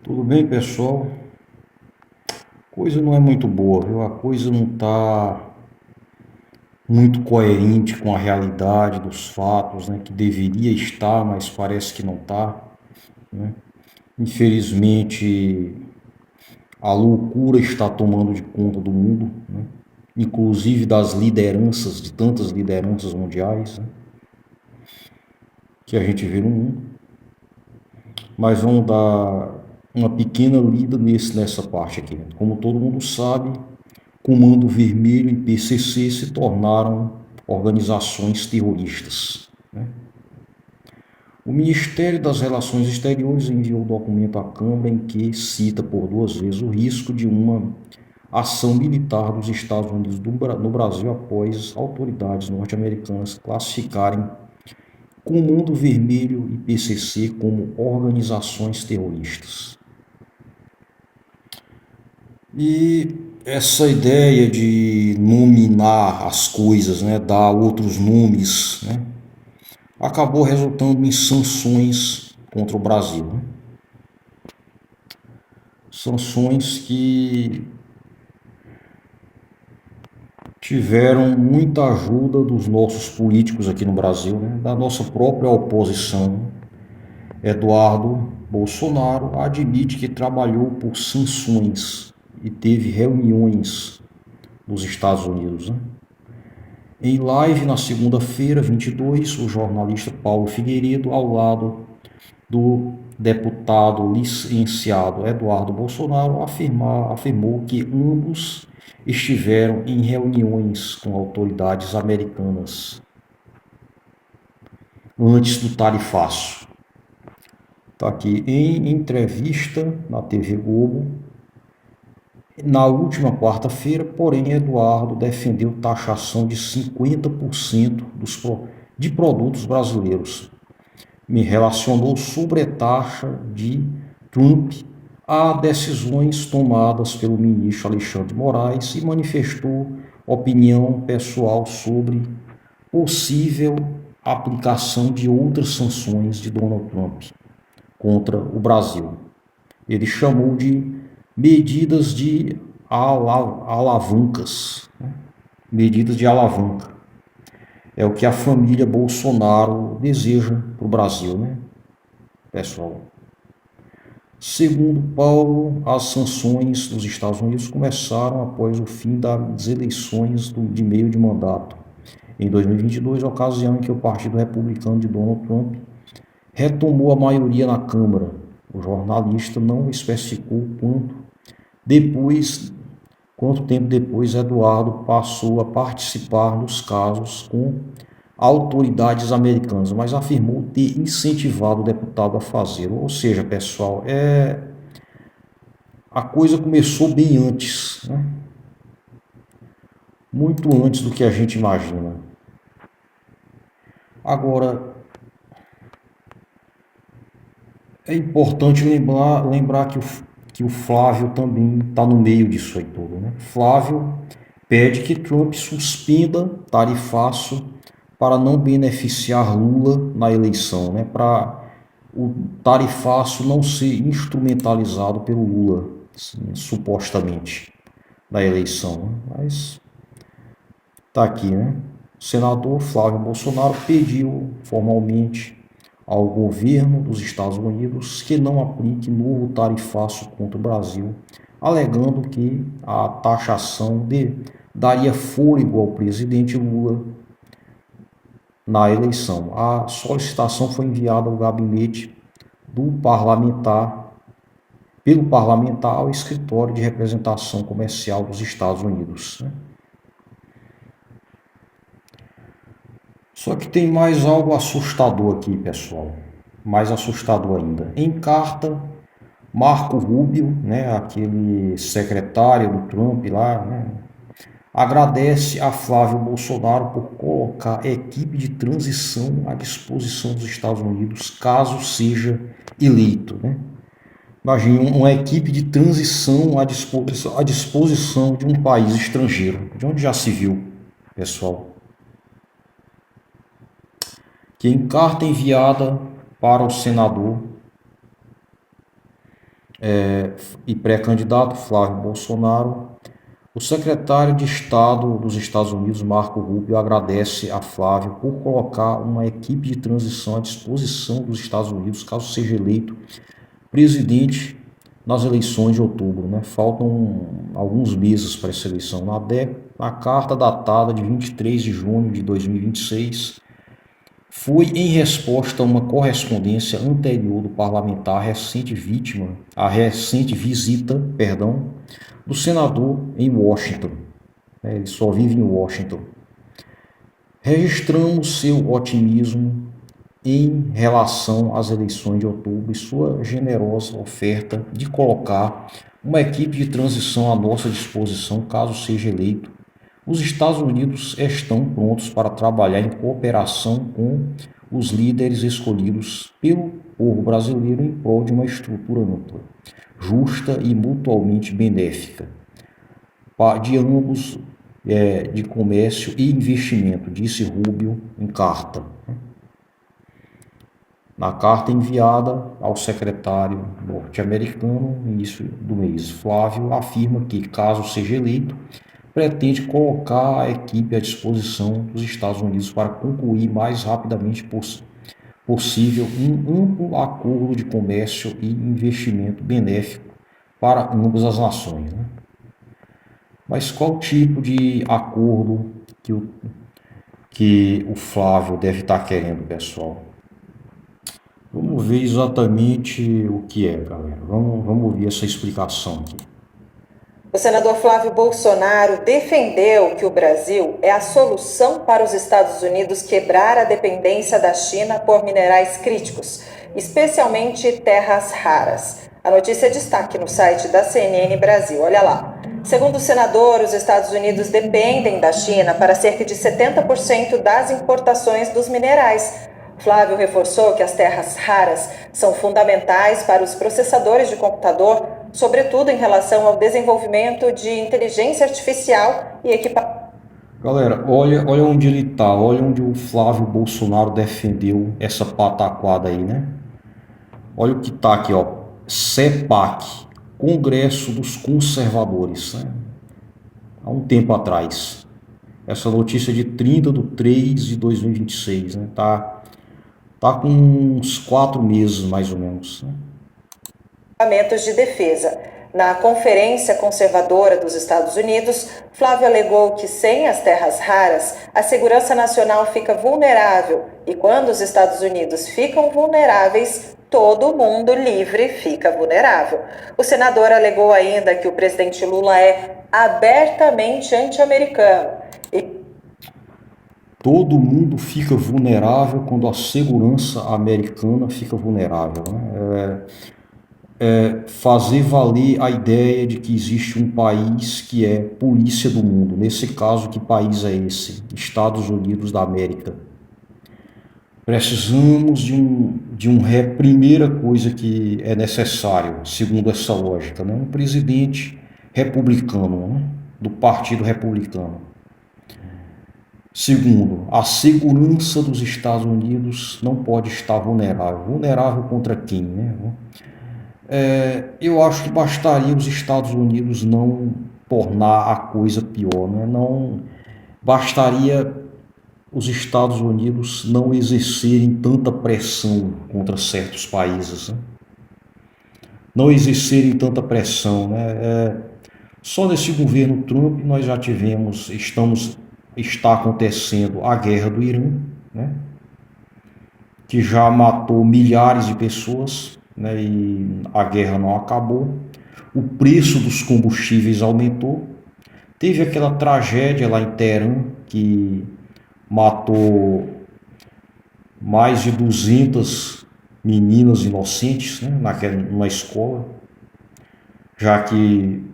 Tudo bem, pessoal? Coisa não é muito boa, viu? A coisa não está muito coerente com a realidade dos fatos, né? Que deveria estar, mas parece que não está, né? Infelizmente, a loucura está tomando de conta do mundo, né? Inclusive das lideranças, de tantas lideranças mundiais, né? Que a gente vê no mundo. Mas vamos dar uma pequena lida nessa parte aqui, né? Como todo mundo sabe, Comando Vermelho e PCC se tornaram organizações terroristas. O Ministério das Relações Exteriores enviou um documento à Câmara em que cita por duas vezes o risco de uma ação militar dos Estados Unidos no Brasil após autoridades norte-americanas classificarem Comando Vermelho e PCC como organizações terroristas. E essa ideia de nominar as coisas, né, dar outros nomes, né, acabou resultando em sanções contra o Brasil. Né? Sanções que tiveram muita ajuda dos nossos políticos aqui no Brasil, né, da nossa própria oposição. Eduardo Bolsonaro admite que trabalhou por sanções e teve reuniões nos Estados Unidos. Né? Em live na segunda-feira, 22, o jornalista Paulo Figueiredo, ao lado do deputado licenciado Eduardo Bolsonaro, afirmou que ambos estiveram em reuniões com autoridades americanas antes do tarifaço. Está aqui, em entrevista na TV Globo, na última quarta-feira, porém, Eduardo defendeu taxação de 50% de produtos brasileiros. Me relacionou sobre a taxa de Trump a decisões tomadas pelo ministro Alexandre de Moraes e manifestou opinião pessoal sobre possível aplicação de outras sanções de Donald Trump contra o Brasil. Ele chamou de medidas de alavancas, medidas de alavanca. É o que a família Bolsonaro deseja para o Brasil, né, pessoal? Segundo Paulo, as sanções dos Estados Unidos começaram após o fim das eleições de meio de mandato, em 2022, ocasião em que o Partido Republicano de Donald Trump retomou a maioria na Câmara. O jornalista não especificou quanto tempo depois Eduardo passou a participar dos casos com autoridades americanas, mas afirmou ter incentivado o deputado a fazê-lo. Ou seja, pessoal, a coisa começou bem antes, né? Muito antes do que a gente imagina. Agora, é importante lembrar que o Flávio também está no meio disso aí tudo. Né? Flávio pede que Trump suspenda tarifaço para não beneficiar Lula na eleição, né? Para o tarifaço não ser instrumentalizado pelo Lula, assim, supostamente, na eleição. Mas tá aqui, né? O senador Flávio Bolsonaro pediu formalmente ao governo dos Estados Unidos que não aplique novo tarifaço contra o Brasil, alegando que a taxação daria fôlego ao presidente Lula na eleição. A solicitação foi enviada ao gabinete do parlamentar, pelo parlamentar ao escritório de representação comercial dos Estados Unidos. Né? Só que tem mais algo assustador aqui, pessoal. Mais assustador ainda. Em carta, Marco Rubio, né, aquele secretário do Trump lá, né, agradece a Flávio Bolsonaro por colocar a equipe de transição à disposição dos Estados Unidos, caso seja eleito. Né? Imagine uma equipe de transição à disposição de um país estrangeiro, de onde já se viu, pessoal. Que em carta enviada para o senador, e pré-candidato Flávio Bolsonaro. O secretário de Estado dos Estados Unidos, Marco Rubio, agradece a Flávio por colocar uma equipe de transição à disposição dos Estados Unidos, caso seja eleito presidente nas eleições de outubro. Né? Faltam alguns meses para essa eleição. Na carta datada de 23 de junho de 2026, foi em resposta a uma correspondência anterior do parlamentar à recente visita, do senador em Washington. Ele só vive em Washington. Registramos seu otimismo em relação às eleições de outubro e sua generosa oferta de colocar uma equipe de transição à nossa disposição caso seja eleito. Os Estados Unidos estão prontos para trabalhar em cooperação com os líderes escolhidos pelo povo brasileiro em prol de uma estrutura ampla, justa e mutuamente benéfica de ambos, de comércio e investimento, disse Rubio em carta. Na carta enviada ao secretário norte-americano no início do mês, Flávio afirma que, caso seja eleito, pretende colocar a equipe à disposição dos Estados Unidos para concluir mais rapidamente possível um amplo acordo de comércio e investimento benéfico para ambas as nações. Né? Mas qual tipo de acordo que o Flávio deve estar querendo, pessoal? Vamos ver exatamente o que é, galera. Vamos ouvir essa explicação aqui. O senador Flávio Bolsonaro defendeu que o Brasil é a solução para os Estados Unidos quebrar a dependência da China por minerais críticos, especialmente terras raras. A notícia é destaque no site da CNN Brasil. Olha lá. Segundo o senador, os Estados Unidos dependem da China para cerca de 70% das importações dos minerais. Flávio reforçou que as terras raras são fundamentais para os processadores de computador, sobretudo em relação ao desenvolvimento de inteligência artificial e equipamentos. Galera, olha onde ele está, olha onde o Flávio Bolsonaro defendeu essa pataquada aí, né? Olha o que está aqui, ó. CEPAC, Congresso dos Conservadores, né? Há um tempo atrás. Essa notícia de 30/3/2026, né? Tá com uns 4 meses, mais ou menos, né? Equipamentos de defesa. Na Conferência Conservadora dos Estados Unidos, Flávio alegou que sem as terras raras, a segurança nacional fica vulnerável e quando os Estados Unidos ficam vulneráveis, todo mundo livre fica vulnerável. O senador alegou ainda que o presidente Lula é abertamente anti-americano. Todo mundo fica vulnerável quando a segurança americana fica vulnerável. Né? Fazer valer a ideia de que existe um país que é polícia do mundo. Nesse caso, que país é esse? Estados Unidos da América. Precisamos primeira coisa que é necessário, segundo essa lógica, né? Um presidente republicano, né? Do Partido Republicano. Segundo, a segurança dos Estados Unidos não pode estar vulnerável. Vulnerável contra quem, né? Eu acho que bastaria os Estados Unidos não tornar a coisa pior, né? Não bastaria os Estados Unidos não exercerem tanta pressão contra certos países, né? Não exercerem tanta pressão, né? Só nesse governo Trump nós já está acontecendo a guerra do Irã, né? Que já matou milhares de pessoas, né? E a guerra não acabou. O preço dos combustíveis aumentou. Teve aquela tragédia lá em Teherã que matou mais de 200 meninas inocentes, né? Numa escola, já que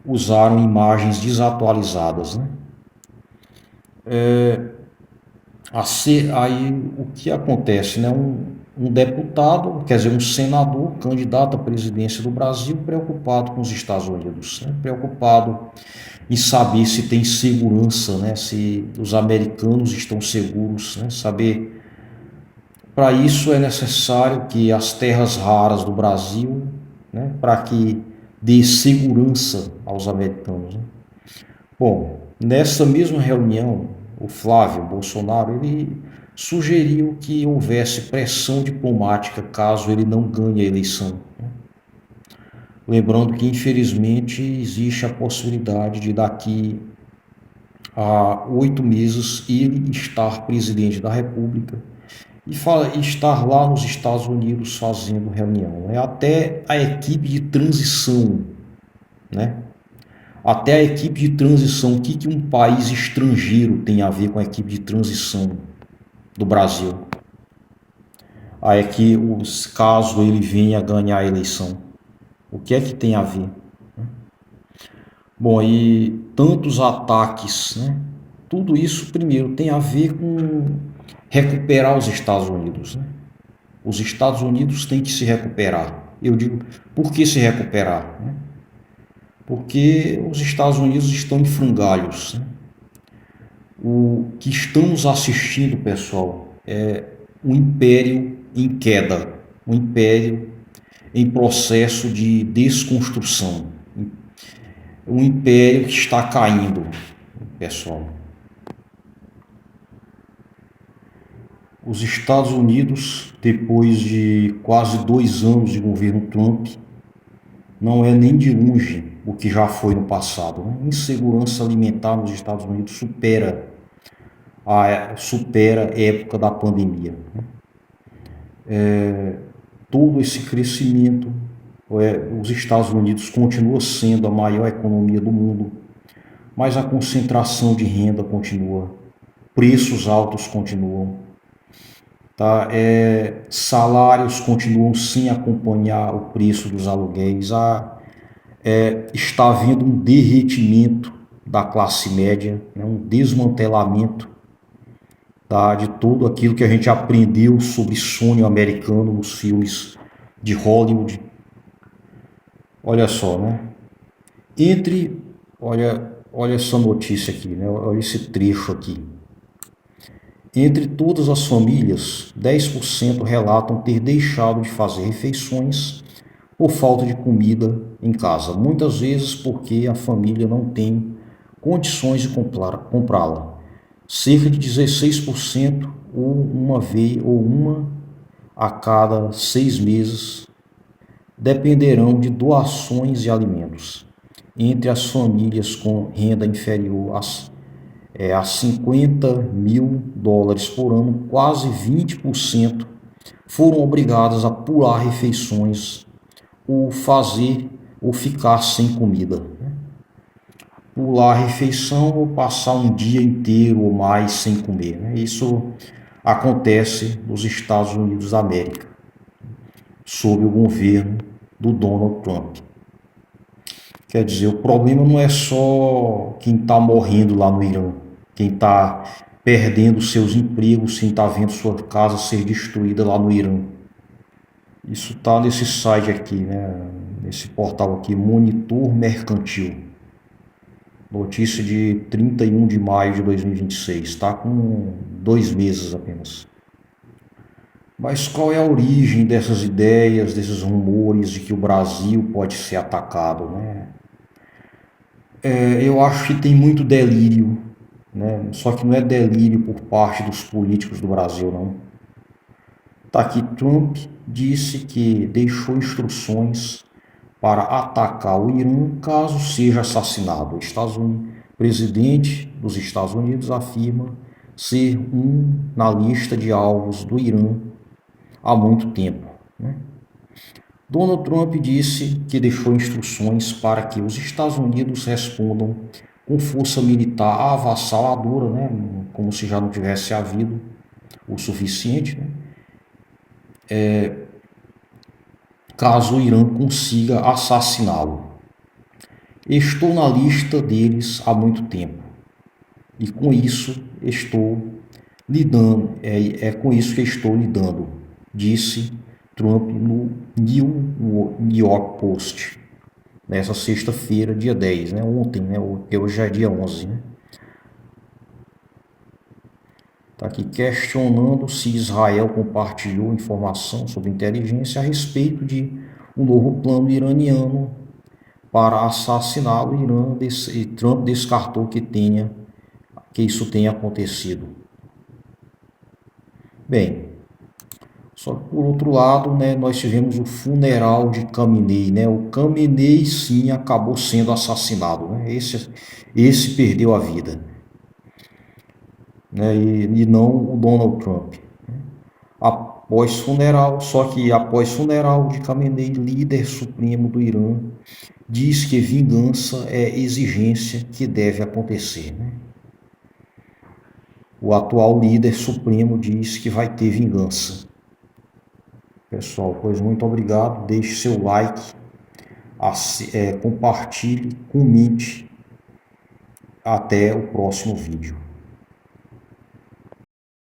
usaram imagens desatualizadas, né? Aí o que acontece, né? Um deputado, quer dizer, um senador, candidato à presidência do Brasil, preocupado com os Estados Unidos, né? Preocupado em saber se tem segurança, né? Se os americanos estão seguros, né? Saber. Para isso é necessário que as terras raras do Brasil né, para que dê segurança aos americanos, né? Bom, nessa mesma reunião, o Flávio Bolsonaro ele sugeriu que houvesse pressão diplomática caso ele não ganhe a eleição, né? Lembrando que, infelizmente, existe a possibilidade de daqui a 8 meses ele estar presidente da República e estar lá nos Estados Unidos fazendo reunião. Até a equipe de transição, né? Até a equipe de transição, o que um país estrangeiro tem a ver com a equipe de transição do Brasil? Aí é que, caso ele venha ganhar a eleição, o que é que tem a ver? Bom, e tantos ataques, né? Tudo isso, primeiro, tem a ver com recuperar os Estados Unidos, né? Os Estados Unidos têm que se recuperar. Eu digo, por que se recuperar, né? Porque os Estados Unidos estão em frangalhos, né? O que estamos assistindo, pessoal, é um império em queda, um império em processo de desconstrução, um império que está caindo, pessoal. Os Estados Unidos, depois de quase 2 anos de governo Trump, não é nem de longe o que já foi no passado, né? Insegurança alimentar nos Estados Unidos supera a época da pandemia, né? Todo esse crescimento, os Estados Unidos continua sendo a maior economia do mundo, mas a concentração de renda continua, preços altos continuam, tá? Salários continuam sem acompanhar o preço dos aluguéis, está havendo um derretimento da classe média, né? Um desmantelamento, tá, de tudo aquilo que a gente aprendeu sobre sonho americano nos filmes de Hollywood. Olha só, né? Olha essa notícia aqui, né? Olha esse trecho aqui. Entre todas as famílias, 10% relatam ter deixado de fazer refeições por falta de comida em casa, muitas vezes porque a família não tem condições de comprá-la. Cerca de 16% uma a cada 6 meses dependerão de doações de alimentos. Entre as famílias com renda inferior a 50 mil dólares por ano, quase 20% foram obrigadas a pular refeições ou ficar sem comida. Pular a refeição ou passar um dia inteiro ou mais sem comer, né? Isso acontece nos Estados Unidos da América, sob o governo do Donald Trump. Quer dizer, o problema não é só quem está morrendo lá no Irã, quem está perdendo seus empregos, quem está vendo sua casa ser destruída lá no Irã. Isso está nesse site aqui, né? Nesse portal aqui, Monitor Mercantil. Notícia de 31 de maio de 2026, está com 2 meses apenas. Mas qual é a origem dessas ideias, desses rumores de que o Brasil pode ser atacado, né? Eu acho que tem muito delírio, né? Só que não é delírio por parte dos políticos do Brasil, não. Tá aqui, Trump disse que deixou instruções para atacar o Irã caso seja assassinado. O presidente dos Estados Unidos afirma ser na lista de alvos do Irã há muito tempo, né? Donald Trump disse que deixou instruções para que os Estados Unidos respondam com força militar avassaladora, né? Como se já não tivesse havido o suficiente, né? Caso o Irã consiga assassiná-lo. Estou na lista deles há muito tempo e com isso estou lidando, com isso que estou lidando, disse Trump no New York Post, nessa sexta-feira, dia 10, né? Ontem, né? Hoje é dia 11, né? Está aqui questionando se Israel compartilhou informação sobre inteligência a respeito de um novo plano iraniano para assassinar o Irã, e Trump descartou que isso tenha acontecido. Bem, só que por outro lado, né, nós tivemos o funeral de Khamenei, né? O Khamenei sim acabou sendo assassinado, né? Esse perdeu a vida, né? E não o Donald Trump. Após funeral, só que após funeral de Khamenei, líder supremo do Irã, diz que vingança é exigência que deve acontecer, né? O atual líder supremo diz que vai ter vingança. Pessoal, pois muito obrigado. Deixe seu like, compartilhe, comente. Até o próximo vídeo.